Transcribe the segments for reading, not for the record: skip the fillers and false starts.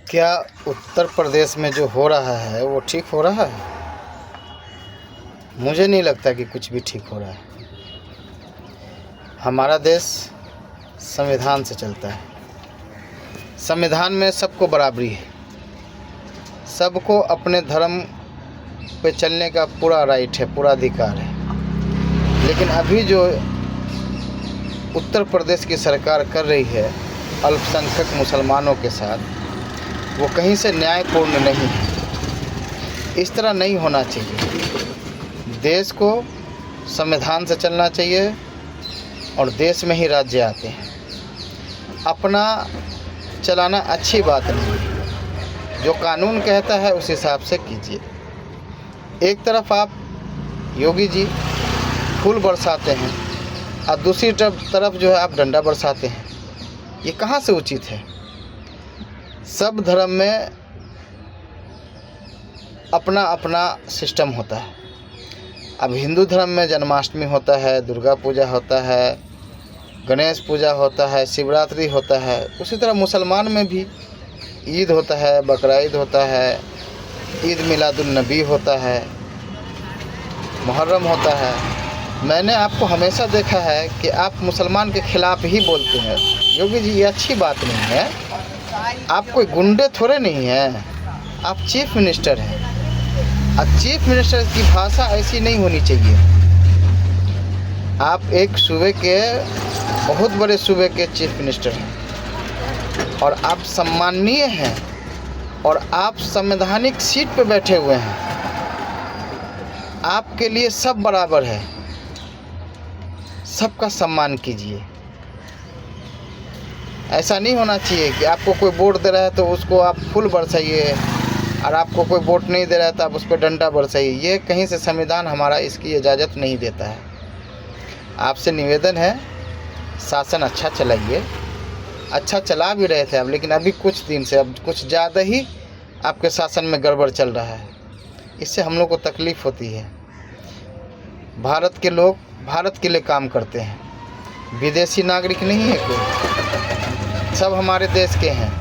क्या उत्तर प्रदेश में जो हो रहा है वो ठीक हो रहा है? मुझे नहीं लगता कि कुछ भी ठीक हो रहा है। हमारा देश संविधान से चलता है। संविधान में सबको बराबरी है, सबको अपने धर्म पे चलने का पूरा राइट है, पूरा अधिकार है। लेकिन अभी जो उत्तर प्रदेश की सरकार कर रही है अल्पसंख्यक मुसलमानों के साथ, वो कहीं से न्यायपूर्ण नहीं है। इस तरह नहीं होना चाहिए। देश को संविधान से चलना चाहिए और देश में ही राज्य आते हैं। अपना चलाना अच्छी बात नहीं है। जो कानून कहता है उस हिसाब से कीजिए। एक तरफ आप योगी जी फूल बरसाते हैं और दूसरी तरफ जो है आप डंडा बरसाते हैं। ये कहाँ से उचित है? सब धर्म में अपना अपना सिस्टम होता है। अब हिंदू धर्म में जन्माष्टमी होता है, दुर्गा पूजा होता है, गणेश पूजा होता है, शिवरात्रि होता है। उसी तरह मुसलमान में भी ईद होता है, बकरा ईद होता है, ईद मिलादुन नबी होता है, मुहर्रम होता है। मैंने आपको हमेशा देखा है कि आप मुसलमान के ख़िलाफ़ ही बोलते हैं। योगी जी, ये अच्छी बात नहीं है। आप कोई गुंडे थोड़े नहीं हैं, आप चीफ मिनिस्टर हैं। और चीफ मिनिस्टर की भाषा ऐसी नहीं होनी चाहिए। आप एक सूबे के, बहुत बड़े सूबे के चीफ मिनिस्टर हैं और आप सम्माननीय हैं और आप संवैधानिक सीट पर बैठे हुए हैं। आपके लिए सब बराबर है, सबका सम्मान कीजिए। ऐसा नहीं होना चाहिए कि आपको कोई वोट दे रहा है तो उसको आप फूल बरसाइए और आपको कोई वोट नहीं दे रहा है तो आप उस पर डंडा बरसाइए। ये कहीं से संविधान हमारा इसकी इजाज़त नहीं देता है। आपसे निवेदन है, शासन अच्छा चलाइए। अच्छा चला भी रहे थे आप, लेकिन अभी कुछ दिन से अब कुछ ज़्यादा ही आपके शासन में गड़बड़ चल रहा है। इससे हम लोग को तकलीफ़ होती है। भारत के लोग भारत के लिए काम करते हैं, विदेशी नागरिक नहीं है कोई, सब हमारे देश के हैं।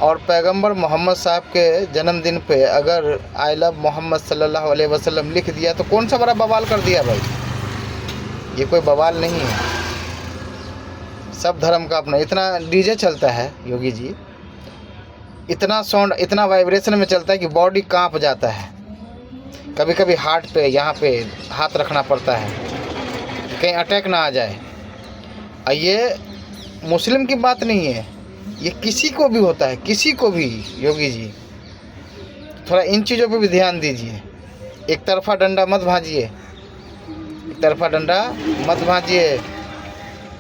और पैगंबर मोहम्मद साहब के जन्मदिन पे अगर आई लव मोहम्मद सल्लल्लाहु अलैहि वसल्लम लिख दिया तो कौन सा बड़ा बवाल कर दिया भाई? ये कोई बवाल नहीं है। सब धर्म का अपना। इतना डीजे चलता है योगी जी, इतना साउंड, इतना वाइब्रेशन में चलता है कि बॉडी कांप जाता है। कभी कभी हार्ट पे, यहाँ पे हाथ रखना पड़ता है कहीं अटैक ना आ जाए। और ये मुस्लिम की बात नहीं है, ये किसी को भी होता है, किसी को भी। योगी जी, थोड़ा इन चीज़ों पे भी ध्यान दीजिए। एक तरफा डंडा मत भाजिए, एक तरफा डंडा मत भाजिए।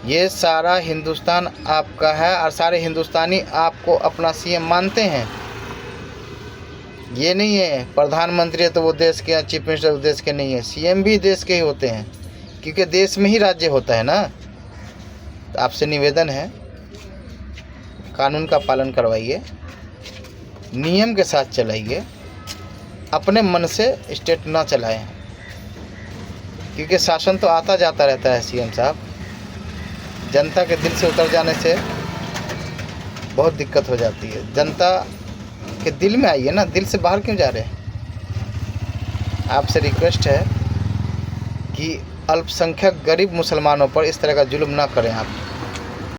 ये सारा हिंदुस्तान आपका है और सारे हिंदुस्तानी आपको अपना सीएम मानते हैं। ये नहीं है प्रधानमंत्री है तो वो देश के, चीफ मिनिस्टर वो देश के नहीं है। सीएम भी देश के ही होते हैं, क्योंकि देश में ही राज्य होता है ना। तो आपसे निवेदन है, कानून का पालन करवाइए, नियम के साथ चलाइए, अपने मन से स्टेट ना चलाएं। क्योंकि शासन तो आता जाता रहता है सीएम साहब। जनता के दिल से उतर जाने से बहुत दिक्कत हो जाती है। जनता के दिल में आइए ना, दिल से बाहर क्यों जा रहे हैं? आपसे रिक्वेस्ट है कि अल्पसंख्यक गरीब मुसलमानों पर इस तरह का जुल्म ना करें आप।